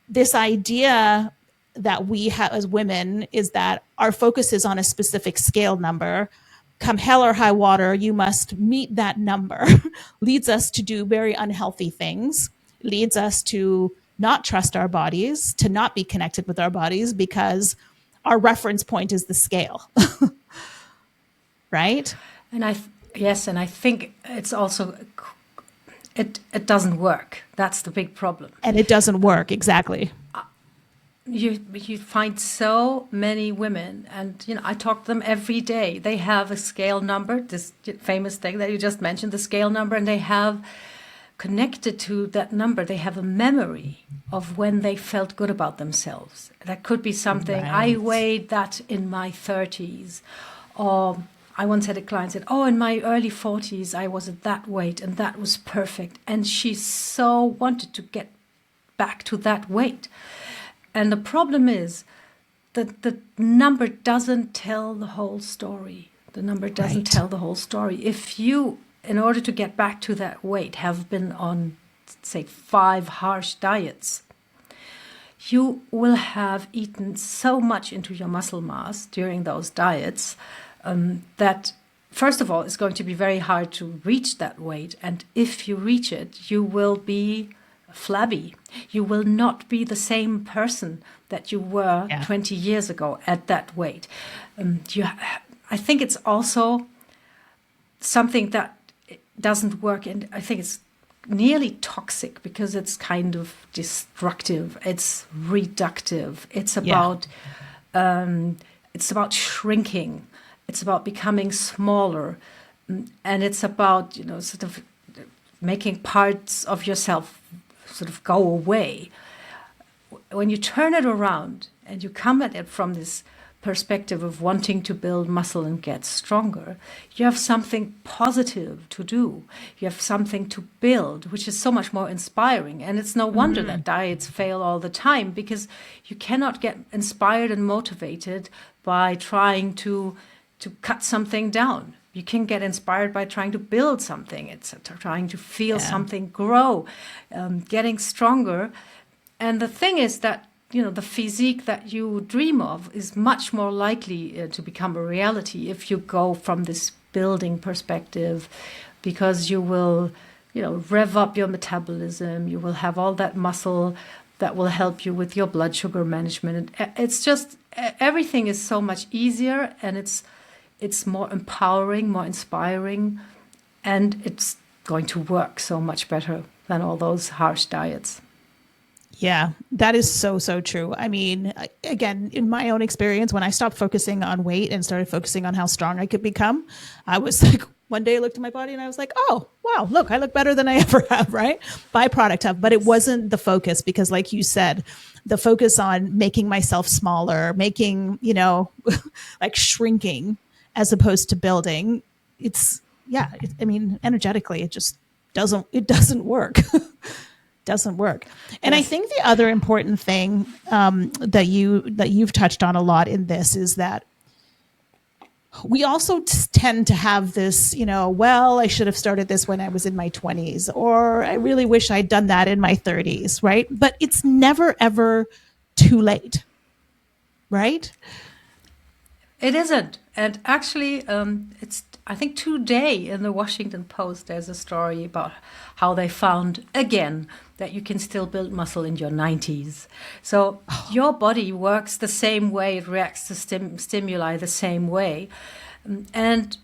this idea that we have as women is that our focus is on a specific scale number. Come hell or high water, you must meet that number, leads us to do very unhealthy things, leads us to not trust our bodies, to not be connected with our bodies because our reference point is the scale. Right? And I think it's also it doesn't work. That's the big problem. And it doesn't work, exactly. You find so many women, and I talk to them every day. They have a scale number, this famous thing that you just mentioned, the scale number, and they have connected to that number. They have a memory of when they felt good about themselves. That could be something, Right. I weighed that in my 30s, or I once had a client said, oh, in my early 40s, I was at that weight and that was perfect. And she so wanted to get back to that weight. And the problem is that the number doesn't tell the whole story. The number doesn't Right. tell the whole story. If you, in order to get back to that weight, have been on, say, 5 harsh diets, you will have eaten so much into your muscle mass during those diets that, first of all, it's going to be very hard to reach that weight. And if you reach it, you will be flabby. You will not be the same person that you were 20 years ago at that weight. I think it's also something that doesn't work, and I think it's nearly toxic because it's kind of destructive. It's reductive. It's about shrinking. It's about becoming smaller, and it's about sort of making parts of yourself sort of go away. When you turn it around and you come at it from this perspective of wanting to build muscle and get stronger, you have something positive to do. You have something to build, which is so much more inspiring. And it's no wonder that diets fail all the time, because you cannot get inspired and motivated by trying to cut something down. You can get inspired by trying to build something. It's trying to feel something grow, getting stronger. And the thing is that, the physique that you dream of is much more likely to become a reality if you go from this building perspective, because you will, rev up your metabolism. You will have all that muscle that will help you with your blood sugar management. And it's just, everything is so much easier, and it's more empowering, more inspiring, and it's going to work so much better than all those harsh diets. Yeah, that is so, so true. I mean, again, in my own experience, when I stopped focusing on weight and started focusing on how strong I could become, I was like, one day I looked at my body and I was like, oh, wow, look, I look better than I ever have, right? Byproduct of, but it wasn't the focus, because like you said, the focus on making myself smaller, making, like shrinking as opposed to building, energetically, it just doesn't work. Doesn't work. And I think the other important thing that you've touched on a lot in this is that we also tend to have this, well, I should have started this when I was in my 20s, or I really wish I'd done that in my 30s, right? But it's never, ever too late, right? It isn't. And actually, I think today in the Washington Post, there's a story about how they found, again, that you can still build muscle in your 90s. So your body works the same way, it reacts to stimuli the same way. And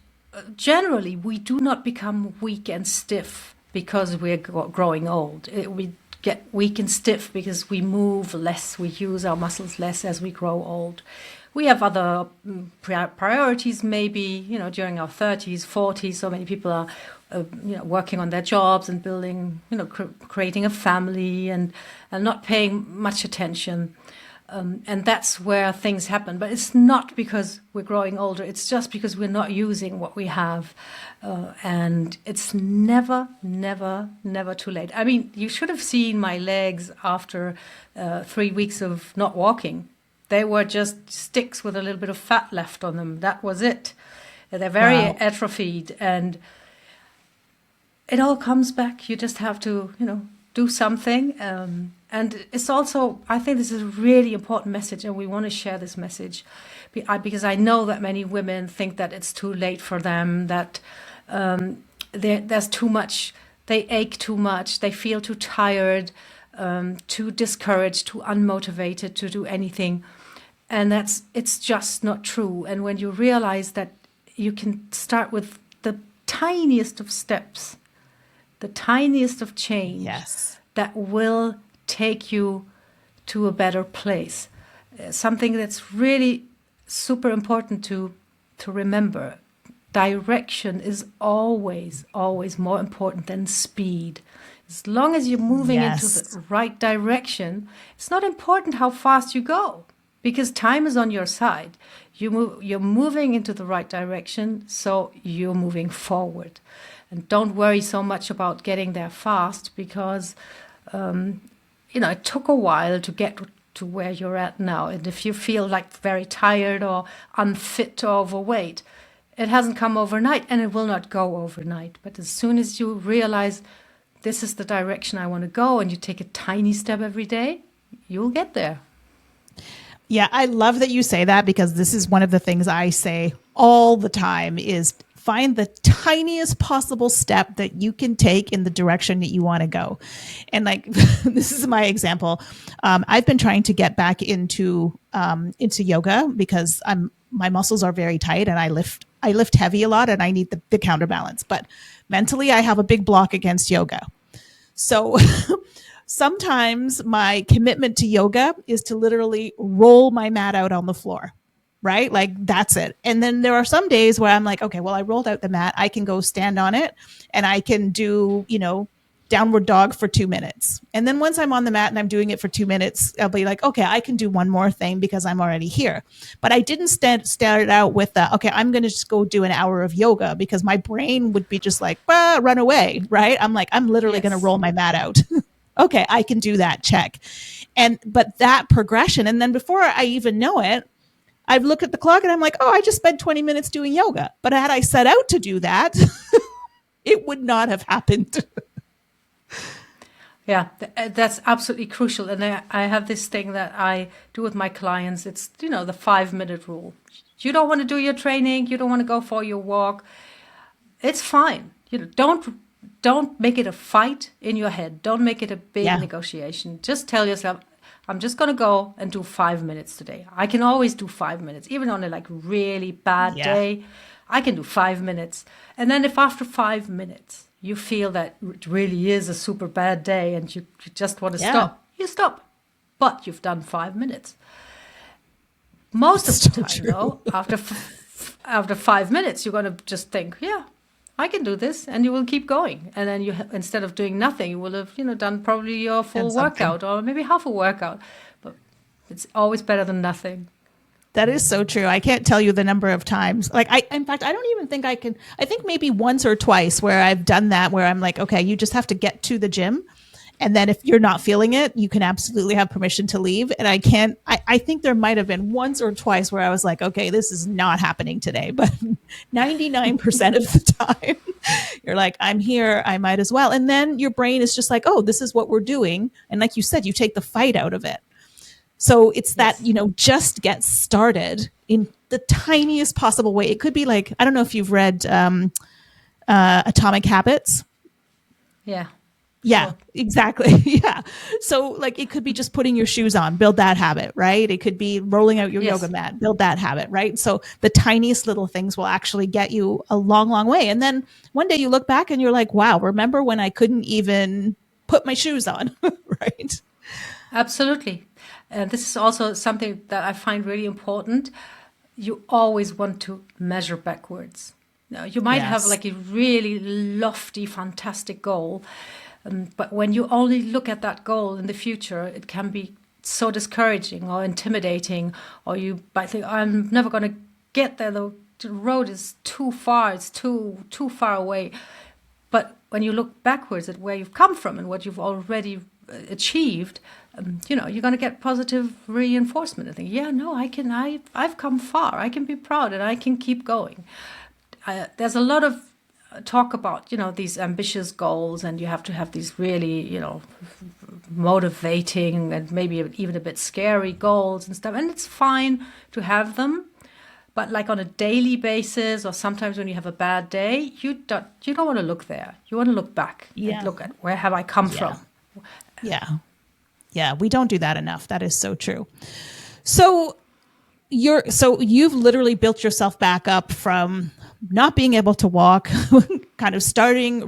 generally, we do not become weak and stiff because we're growing old. We get weak and stiff because we move less, we use our muscles less as we grow old. We have other priorities, maybe, during our 30s, 40s. So many people are, working on their jobs and building, creating a family and not paying much attention. And that's where things happen. But it's not because we're growing older. It's just because we're not using what we have. And it's never, never, never too late. I mean, you should have seen my legs after 3 weeks of not walking. They were just sticks with a little bit of fat left on them. That was it. They're very atrophied, and it all comes back. You just have to, do something. And it's also, I think this is a really important message, and we want to share this message because I know that many women think that it's too late for them, that there's too much, they ache too much, they feel too tired, too discouraged, too unmotivated to do anything. And it's just not true. And when you realize that you can start with the tiniest of steps, the tiniest of change Yes. that will take you to a better place. Something that's really super important to remember. Direction is always, always more important than speed. As long as you're moving into the right direction, it's not important how fast you go, because time is on your side. You're moving into the right direction, so you're moving forward. And don't worry so much about getting there fast, because it took a while to get to where you're at now. And if you feel like very tired or unfit or overweight, it hasn't come overnight, and it will not go overnight. But as soon as you realize this is the direction I want to go, and you take a tiny step every day, you'll get there. Yeah, I love that you say that, because this is one of the things I say all the time is find the tiniest possible step that you can take in the direction that you want to go. And like, this is my example. I've been trying to get back into yoga because my muscles are very tight, and I lift heavy a lot, and I need the counterbalance. But mentally, I have a big block against yoga. So sometimes my commitment to yoga is to literally roll my mat out on the floor, right? Like, that's it. And then there are some days where I'm like, okay, well, I rolled out the mat. I can go stand on it, and I can do, downward dog for 2 minutes. And then once I'm on the mat and I'm doing it for 2 minutes, I'll be like, okay, I can do one more thing because I'm already here. But I didn't start out with okay, I'm going to just go do an hour of yoga, because my brain would be just like, run away, right? I'm like, I'm literally going to roll my mat out. Okay, I can do that, check. But that progression, and then before I even know it, I've looked at the clock and I'm like, oh, I just spent 20 minutes doing yoga. But had I set out to do that, it would not have happened. Yeah, that's absolutely crucial. And I have this thing that I do with my clients. It's, the 5-minute rule. You don't want to do your training. You don't want to go for your walk. It's fine. Don't make it a fight in your head. Don't make it a big negotiation. Just tell yourself, I'm just going to go and do 5 minutes today. I can always do 5 minutes. Even on a really bad day, I can do 5 minutes. And then if after 5 minutes, you feel that it really is a super bad day and you just want to stop, you stop. But you've done 5 minutes. Most of the time, though, after 5 minutes, you're going to just think, I can do this, and you will keep going. And then instead of doing nothing, you will have done probably your full workout or maybe half a workout. But it's always better than nothing. That is so true. I can't tell you the number of times. In fact, I don't even think I can. I think maybe once or twice where I've done that, where I'm like, okay, you just have to get to the gym. And then if you're not feeling it, you can absolutely have permission to leave. And I think there might have been once or twice where I was like, okay, this is not happening today. But 99% of the time, you're like, I'm here, I might as well. And then your brain is just like, oh, this is what we're doing. And like you said, you take the fight out of it. So it's that, just get started in the tiniest possible way. It could be like, I don't know if you've read Atomic Habits. Yeah. Yeah, sure. Exactly. Yeah. So it could be just putting your shoes on, build that habit, right? It could be rolling out your yoga mat, build that habit, right? So the tiniest little things will actually get you a long, long way. And then one day you look back and you're like, wow, remember when I couldn't even put my shoes on, right? Absolutely. This is also something that I find really important. You always want to measure backwards. Now, you might have a really lofty, fantastic goal, but when you only look at that goal in the future, it can be so discouraging or intimidating, or you might think, I'm never going to get there. The road is too far. It's too far away. But when you look backwards at where you've come from and what you've already achieved, you're going to get positive reinforcement and think, I've come far. I can be proud and I can keep going. There's a lot of talk about, these ambitious goals, and you have to have these really, motivating and maybe even a bit scary goals and stuff. And it's fine to have them. But on a daily basis, or sometimes when you have a bad day, you don't want to look there. You want to look back and look at where have I come from. Yeah, we don't do that enough. That is so true. So you've literally built yourself back up from not being able to walk, kind of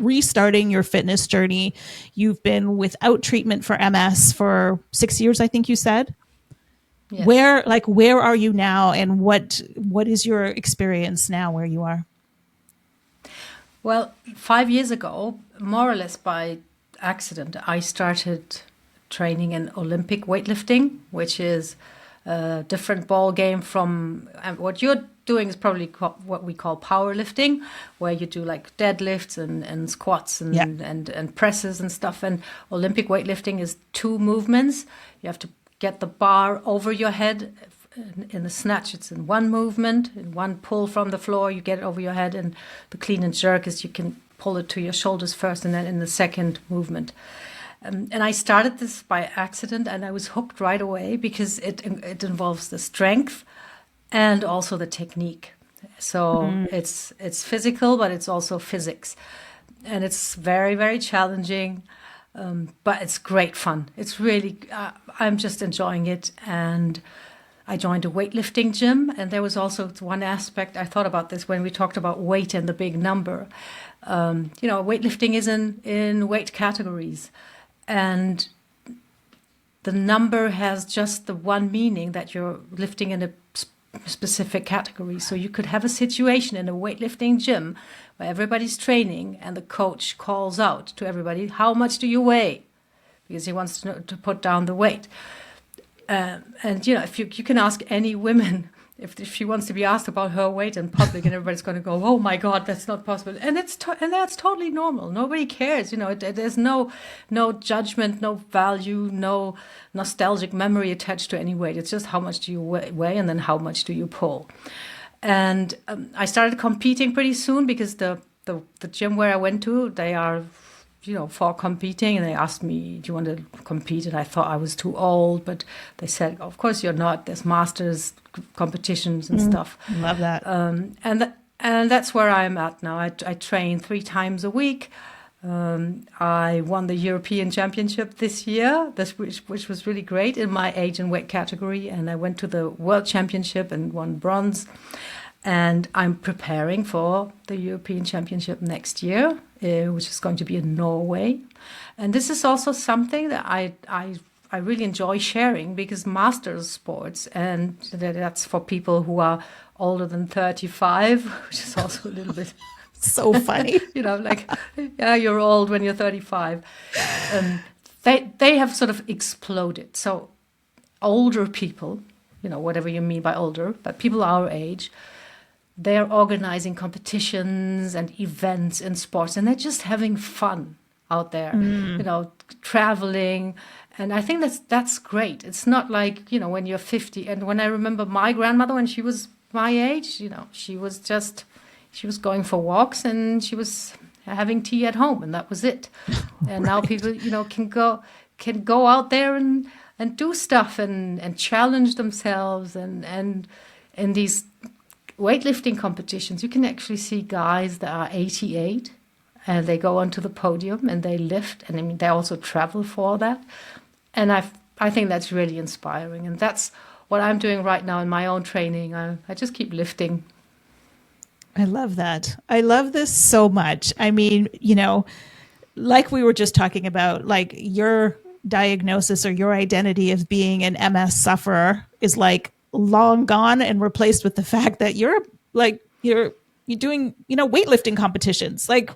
restarting your fitness journey. You've been without treatment for MS for 6 years, I think you said. Yes. Where are you now, and what is your experience now where you are? Well, 5 years ago, more or less by accident, I started training in Olympic weightlifting, which is a different ball game from what you're doing is probably what we call powerlifting, where you do like deadlifts and squats and presses and stuff. And Olympic weightlifting is 2 movements. You have to get the bar over your head. In the snatch, it's in 1 movement. In 1 pull from the floor, you get it over your head. And the clean and jerk is you can pull it to your shoulders first, and then in the second movement. And I started this by accident, and I was hooked right away because it involves the strength and also the technique. So it's physical, but it's also physics, and it's very, very challenging, but it's great fun. It's really I'm just enjoying it. And I joined a weightlifting gym, and there was also one aspect. I thought about this when we talked about weight and the big number. Weightlifting is in weight categories, and the number has just the one meaning that you're lifting in a specific category. So you could have a situation in a weightlifting gym where everybody's training and the coach calls out to everybody, how much do you weigh? Because he wants to put down the weight. If you can ask any woman if she wants to be asked about her weight in public, and everybody's going to go, "Oh my God, that's not possible," and that's totally normal. Nobody cares, There's no judgment, no value, no nostalgic memory attached to any weight. It's just how much do you weigh, and then how much do you pull. And I started competing pretty soon because the gym where I went to, they are for competing, and they asked me, do you want to compete? And I thought I was too old, but they said, of course you're not. There's masters competitions and stuff. Love that. And that's where I'm at now. I train 3 times a week. I won the European Championship this year, which was really great in my age and weight category. And I went to the World Championship and won bronze. And I'm preparing for the European Championship next year, which is going to be in Norway. And this is also something that I really enjoy sharing, because masters sports, and that's for people who are older than 35, which is also a little bit so funny. You're old when you're 35. They have sort of exploded. So older people, whatever you mean by older, but people our age, they're organizing competitions and events in sports, and they're just having fun out there, traveling. And I think that's great. It's not like, when you're 50. And when I remember my grandmother, when she was my age, she was going for walks, and she was having tea at home, and that was it. And now people, can go out there and do stuff and challenge themselves. And in these weightlifting competitions, you can actually see guys that are 88, and they go onto the podium and they lift, and they also travel for that. And I think that's really inspiring, and that's what I'm doing right now in my own training. I just keep lifting. I love that. I love this so much. I mean, like we were just talking about, like your diagnosis or your identity of being an MS sufferer is like long gone and replaced with the fact that you're doing, weightlifting competitions. Like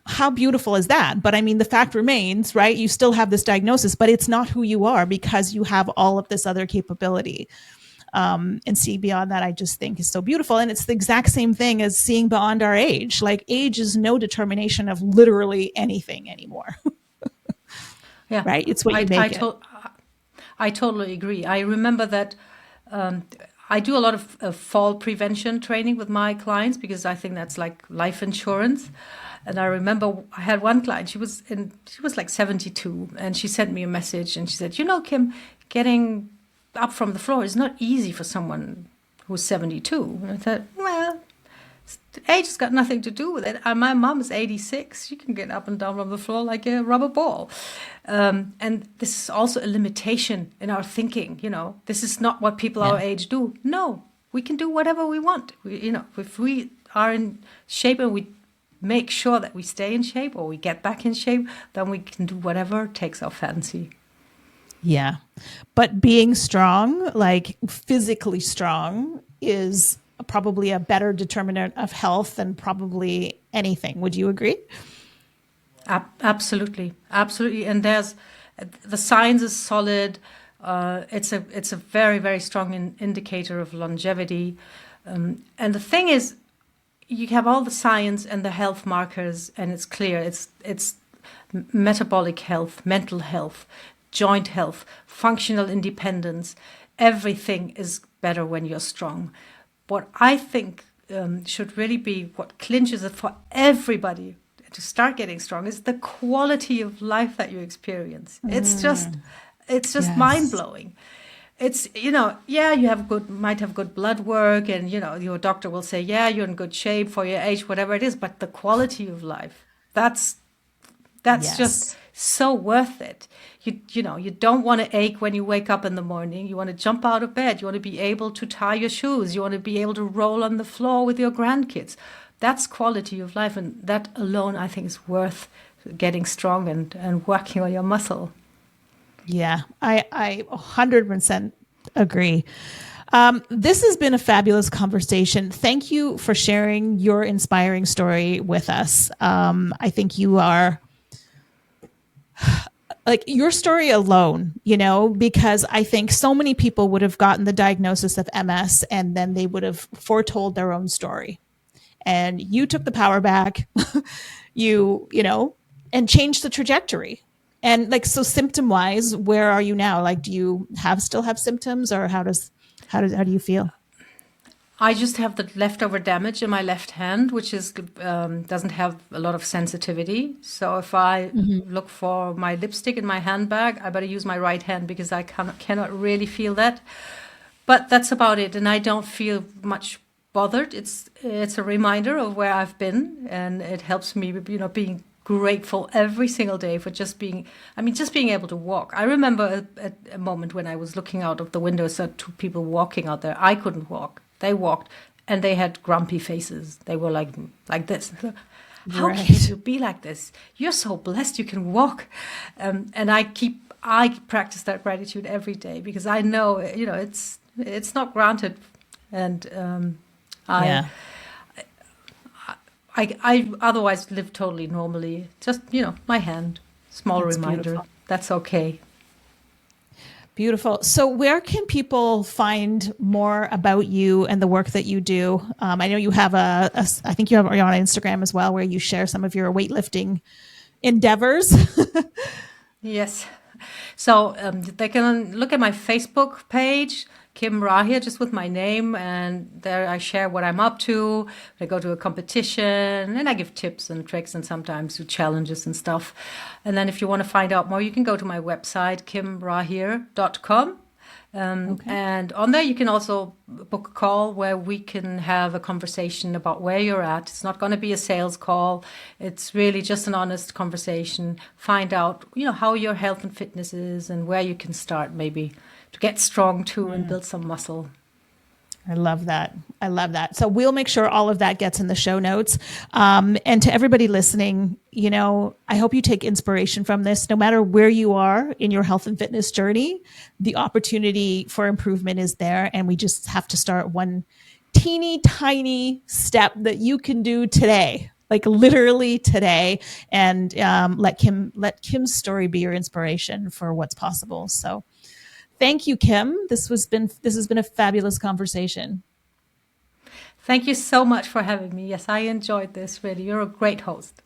how beautiful is that? But I mean, the fact remains, right? You still have this diagnosis, but it's not who you are, because you have all of this other capability. And seeing beyond that, I just think is so beautiful. And it's the exact same thing as seeing beyond our age. Like, age is no determination of literally anything anymore. Yeah. Right? It's what you make it. I totally agree. I remember that I do a lot of fall prevention training with my clients, because I think that's like life insurance. And I remember I had one client, she was like 72, and she sent me a message, and she said, Kim, getting up from the floor is not easy for someone who's 72. And I thought, well, age has got nothing to do with it. My mom is 86. She can get up and down from the floor like a rubber ball. And this is also a limitation in our thinking. This is not what people our age do. No, we can do whatever we want. If we are in shape and we make sure that we stay in shape or we get back in shape, then we can do whatever takes our fancy. Yeah. But being strong, like physically strong, is probably a better determinant of health than probably anything. Would you agree? Absolutely. Absolutely. And the science is solid. It's a very, very strong indicator of longevity. And the thing is, you have all the science and the health markers, and it's clear. It's metabolic health, mental health, joint health, functional independence. Everything is better when you're strong. What I think should really be what clinches it for everybody to start getting strong is the quality of life that you experience. It's just yes. Mind-blowing. It's, you might have good blood work, and, your doctor will say, yeah, you're in good shape for your age, whatever it is, but the quality of life, that's yes. just so worth it. You don't want to ache when you wake up in the morning. You want to jump out of bed. You want to be able to tie your shoes. You want to be able to roll on the floor with your grandkids. That's quality of life, and that alone, I think, is worth getting strong and working on your muscle. Yeah, I 100% agree. This has been a fabulous conversation. Thank you for sharing your inspiring story with us. I think you are like your story alone, because I think so many people would have gotten the diagnosis of MS and then they would have foretold their own story. And you took the power back, and changed the trajectory. And so symptom wise, where are you now? Like, do you still have symptoms, or how do you feel? I just have the leftover damage in my left hand, which doesn't have a lot of sensitivity. So if I look for my lipstick in my handbag, I better use my right hand because I cannot really feel that. But that's about it. And I don't feel much bothered. It's a reminder of where I've been, and it helps me, being grateful every single day for just being able to walk. I remember a moment when I was looking out of the window, saw two people walking out there. I couldn't walk. They walked, and they had grumpy faces. They were like this. How can you be like this? You're so blessed you can walk. And I practice that gratitude every day because I know, it's not granted. And I otherwise live totally normally. Just, my hand, small That's reminder. Beautiful. That's okay. Beautiful. So where can people find more about you and the work that you do? I know you have I think you're on Instagram as well, where you share some of your weightlifting endeavors. Yes. So they can look at my Facebook page, Kim Rahir, just with my name, and there I share what I'm up to. I go to a competition, and I give tips and tricks, and sometimes do challenges and stuff. And then if you want to find out more, you can go to my website, kimrahir.com. And on there, you can also book a call where we can have a conversation about where you're at. It's not going to be a sales call. It's really just an honest conversation. Find out, how your health and fitness is and where you can start maybe to get strong too and build some muscle. I love that. So we'll make sure all of that gets in the show notes. And to everybody listening, I hope you take inspiration from this. No matter where you are in your health and fitness journey, the opportunity for improvement is there. And we just have to start one teeny tiny step that you can do today, like literally today. And let Kim's story be your inspiration for what's possible. So thank you, Kim. This has been a fabulous conversation. Thank you so much for having me. Yes, I enjoyed this, really. You're a great host.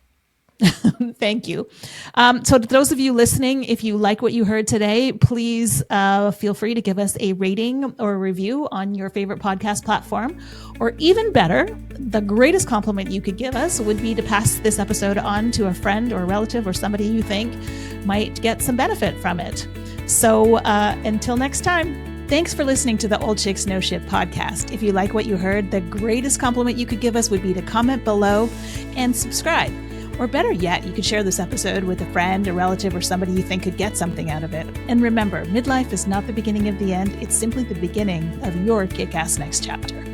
Thank you. So to those of you listening, if you like what you heard today, please feel free to give us a rating or a review on your favorite podcast platform. Or even better, the greatest compliment you could give us would be to pass this episode on to a friend or a relative or somebody you think might get some benefit from it. So until next time, thanks for listening to the Old Chicks No Shit podcast. If you like what you heard, the greatest compliment you could give us would be to comment below and subscribe. Or better yet, you could share this episode with a friend, a relative, or somebody you think could get something out of it. And remember, midlife is not the beginning of the end. It's simply the beginning of your kick-ass next chapter.